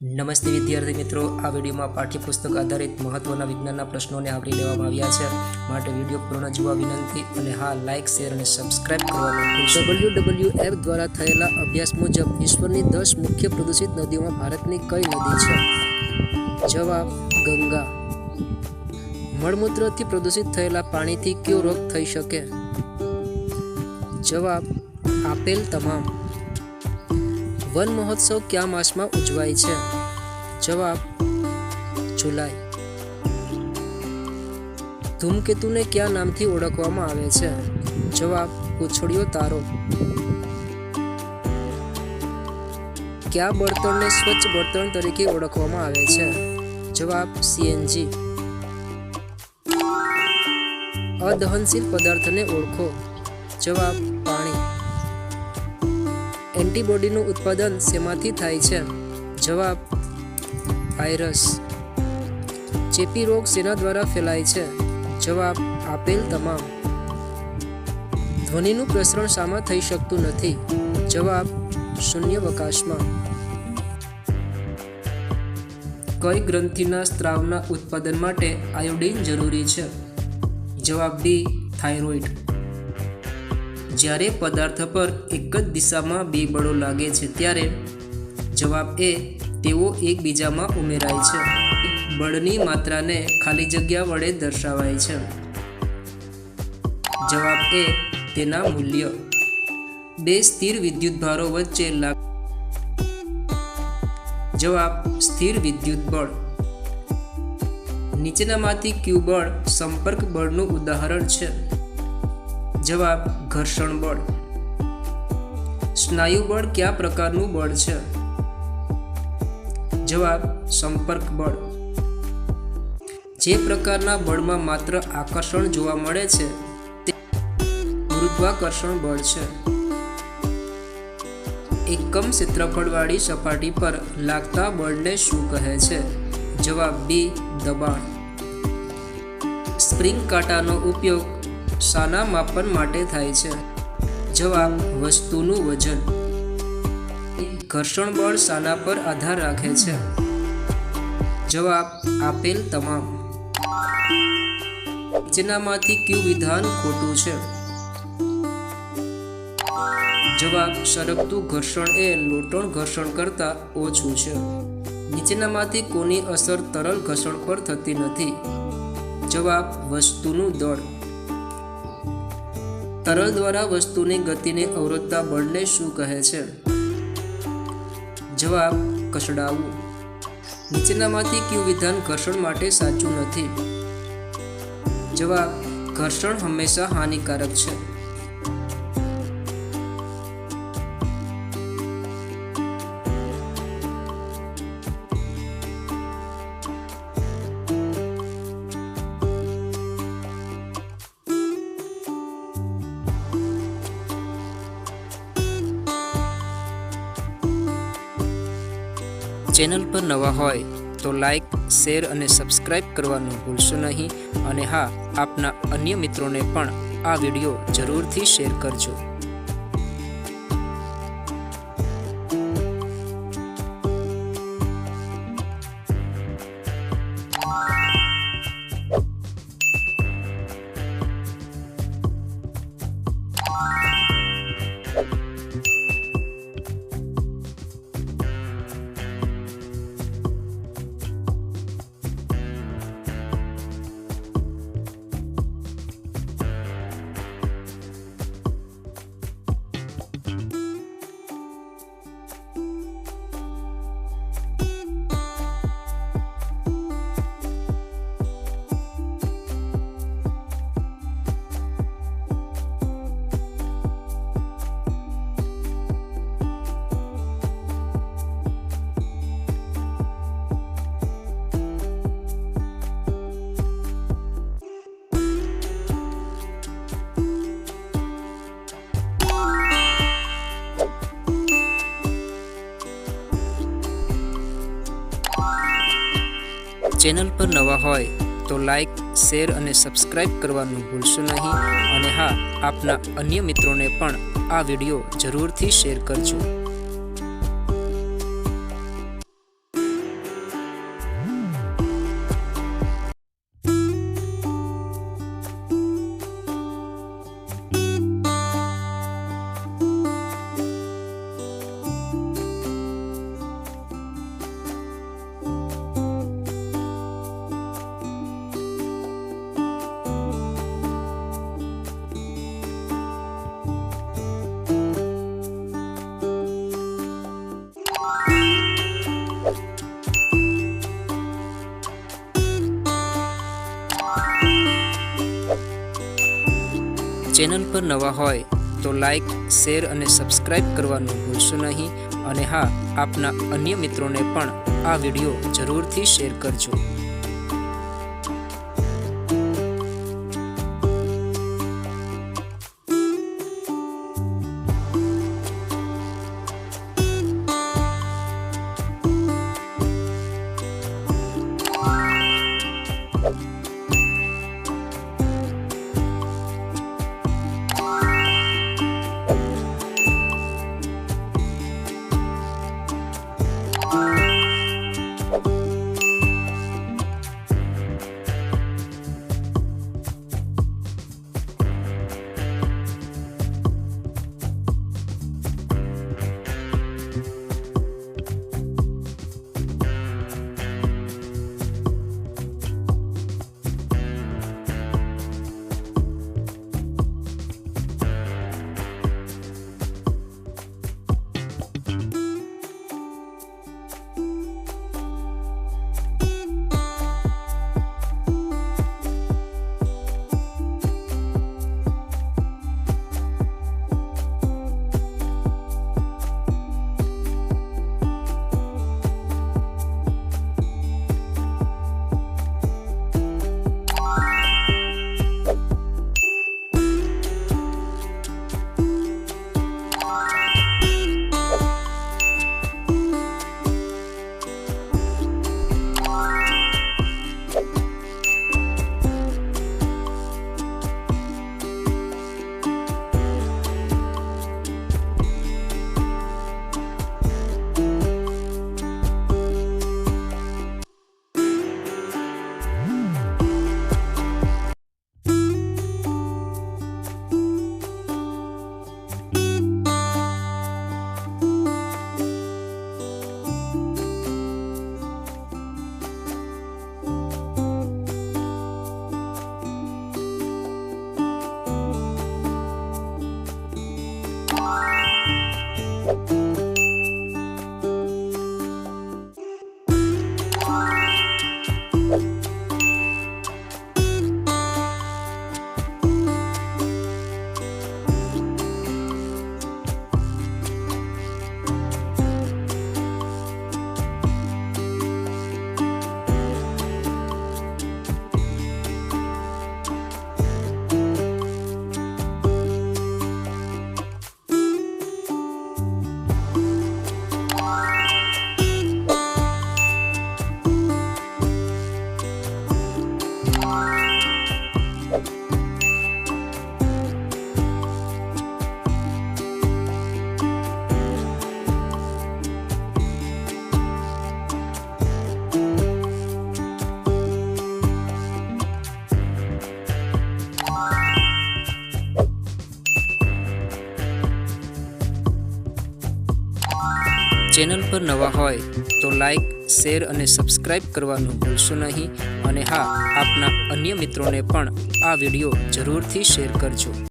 નમસ્તે વિદ્યાર્થી મિત્રો, આ વિડીયોમાં પાઠ્યપુસ્તક આધારિત મહત્વના વિજ્ઞાનના પ્રશ્નોને આવરી લેવામાં આવ્યા છે. માટે વિડીયો પૂર્ણ જોવા વિનંતી અને હા, લાઇક, શેર અને સબસ્ક્રાઇબ કરવાનું ભૂલશો નહીં. WWF દ્વારા થયેલા અભ્યાસ મુજબ વિશ્વની 10 મુખ્ય પ્રદૂષિત નદીઓમાં ભારતની કઈ નદી છે? જવાબ: ગંગા. મળમૂત્રથી પ્રદૂષિત થયેલા પાણીથી કયો રોગ થઈ શકે? જવાબ: આપેલ તમામ. વન મહોત્સવ કયા માસમાં ઉજવાય છે? જવાબ: જુલાઈ. ધૂમકેતુને કયા નામથી ઓળખવામાં આવે છે? જવાબ: પૂંછડીયો તારો. કયા બળતણને સ્વચ્છ બળતણ તરીકે ઓળખવામાં આવે છે? જવાબ: CNG. અદહનશીલ પદાર્થને ઓળખો. જવાબ: પાણી. એન્ટીબોડીનું ઉત્પાદન શેમાંથી થાય છે? જવાબ: વાયરસ. ચેપી રોગ શેના દ્વારા ફેલાય છે? જવાબ: આપેલ તમામ. ધ્વનિનું પ્રસરણ શામાં થઈ શકતું નથી? જવાબ: શૂન્યાવકાશમાં. કઈ ગ્રંથિના સ્ત્રાવના ઉત્પાદન માટે આયોડિન જરૂરી છે? જવાબ ડી, થાઇરોઇડ. જ્યારે પદાર્થ પર એક જ દિશામાં બે બળો લાગે છે ત્યારે? જવાબ એ, તેઓ એકબીજામાં ઉમેરાય છે. બળની માત્રાને ખાલી જગ્યા વડે દર્શાવાય છે. જવાબ એ, તેના મૂલ્ય. બે સ્થિર વિદ્યુતભારો વચ્ચે જવાબ: સ્થિર વિદ્યુત બળ. નીચેનામાંથી કયું બળ સંપર્ક બળનું ઉદાહરણ છે? જવાબ: ઘર્ષણ બળ. સ્નાયુ બળ કયા પ્રકારનું બળ છે? જવાબ: સંપર્ક બળ. જે પ્રકારના બળમાં માત્ર આકર્ષણ જોવા મળે છે તે ગુરુત્વાકર્ષણ બળ છે. એકમ ક્ષેત્રફળવાળી સપાટી પર લાગતા બળને શું કહે છે? જવાબ બી, દબાણ. સ્પ્રિંગ કાંટાનો ઉપયોગ શાના માપન માટે થાય છે? જવાબ: વસ્તુનું વજન. ઘર્ષણ બળ શાના પર આધાર રાખે છે? જવાબ: આપેલ તમામ. નીચેનામાંથી કયું વિધાન ખોટું છે? જવાબ: સરકતું ઘર્ષણ એ લોટણ ઘર્ષણ કરતાં ઓછું છે. નીચેનામાંથી કોની અસર તરલ ઘર્ષણ પર થતી નથી? જવાબ: વસ્તુનું દળ. તરલ દ્વારા વસ્તુની ગતિને અવરોધતા બળને શું કહે છે? જવાબ: કસડાવું. નીચેનામાંથી કયું વિધાન ઘર્ષણ માટે સાચું નથી? જવાબ: ઘર્ષણ હંમેશા હાનિકારક છે. ચેનલ પર નવા હોય તો લાઇક, શેર અને સબસ્ક્રાઇબ કરવાનું ભૂલશો નહીં. અને હા, આપના અન્ય મિત્રોને પણ આ વિડીયો જરૂરથી શેર કરજો. ચેનલ પર નવા હોય તો લાઇક, શેર અને સબસ્ક્રાઇબ કરવાનું ભૂલશો નહીં. અને હા, આપના અન્ય મિત્રોને પણ આ વિડીયો જરૂરથી શેર કરજો. ચેનલ પર નવા હોય તો લાઈક, શેર અને સબસ્ક્રાઈબ કરવાનું ભૂલશો નહીં. અને હા, આપના અન્ય મિત્રોને પણ આ વિડીયો જરૂરથી શેર કરજો. ચેનલ પર નવા હોય તો લાઈક, શેર અને સબસ્ક્રાઈબ કરવાનું ભૂલશો નહીં. અને હા, આપના અન્ય મિત્રોને પણ આ વિડીયો જરૂરથી શેર કરજો.